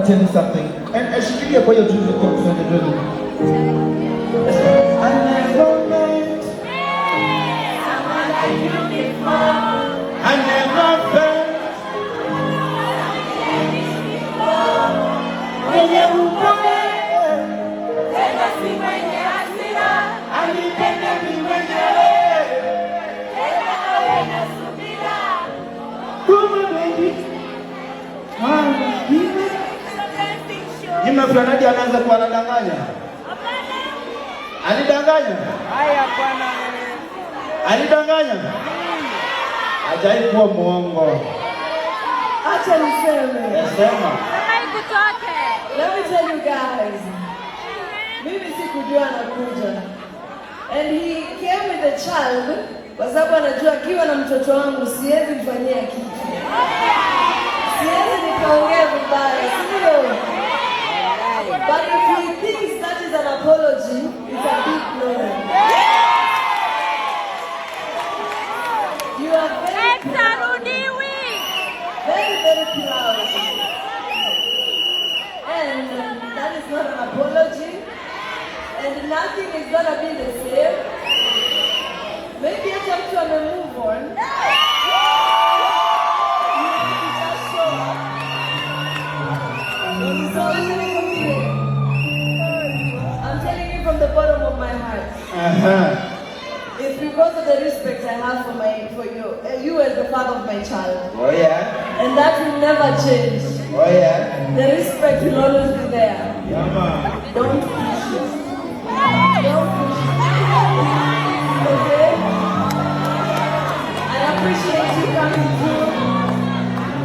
to tell you something. And she give you a way to do. I never met someone like you before. I never felt mwenye upole, tena si mwenye hasira, anipende mimi mwenyewe, tena awe na subira. Kuma baby, Nima Flanadi anaanza kuwa anadanganya. Alidanganya? Haya bwana. Alidanganya? Hajai kuwa muongo. Acha niseme. Nasema. Let me tell you guys. Mimi sikujua anakuja. And he came with a child kwa sababu anajua akiwa na mtoto wangu siwezi mfanyia kitu. Siwezi nikaongea vibaya, sio? But if he thinks that is an apology, it's a big no. You are very proud. Very proud. And that is not an apology. And nothing is gonna be the same. Maybe I have to move on. I'm telling you from the bottom of my heart. It's because of the respect I have for you as the father of my child. Oh yeah. And that will never change. Oh yeah. The respect will always be there. Yeah, man. Don't push it. Don't push it. Okay? I appreciate you coming through.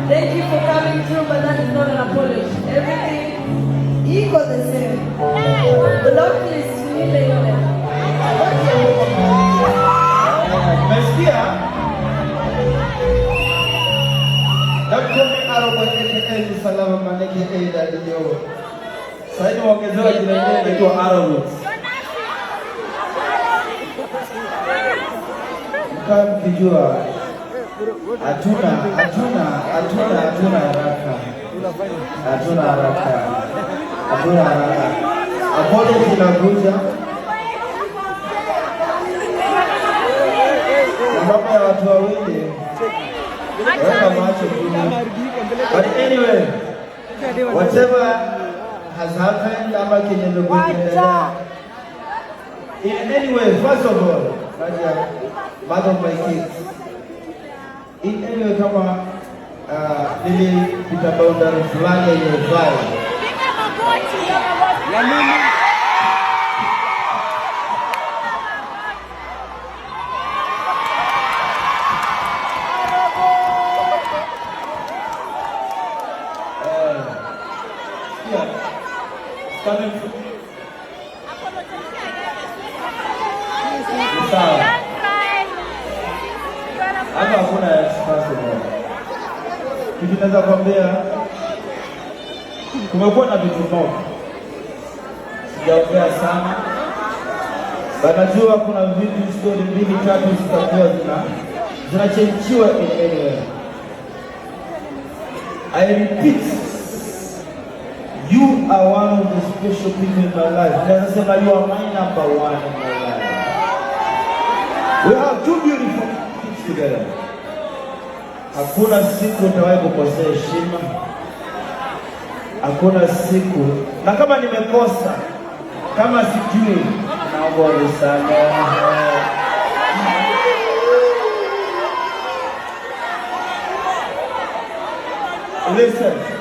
Thank you for coming through, but that is not an apology. Everything equal the same. The Lord please heal them. Umesikia? Daktari Arrow aka Salama Maneke Aida ndio. Sasa hivi waongezewa jina lingine linaitwa Arrow. Kama mkijua hatuna haraka. Hatuna haraka. Apology inakuja. Mambo ya watu wawili. Weka macho chini. But anyway, whatever has happened, ama kinyendokuendelea. In any way, first of all, Nadia, mother of my kids. In any way, kama nilipita boundary fulani yenye vibe. Hapa hakuna expressive. Kitu naweza kuambia kumekuwa na vitu moja. Sijaongea sana. Najua kuna vitu story mbili tatu zitakuwa zinachenjiwa in any way. I repeat, you are one of the special people in my life. Nasema you are my number one in my life. We have two beautiful kids together. Hakuna siku utawahi kukosea heshima. Hakuna siku. Na kama nimekosa, kama sijui, naomba unisamehe. Listen.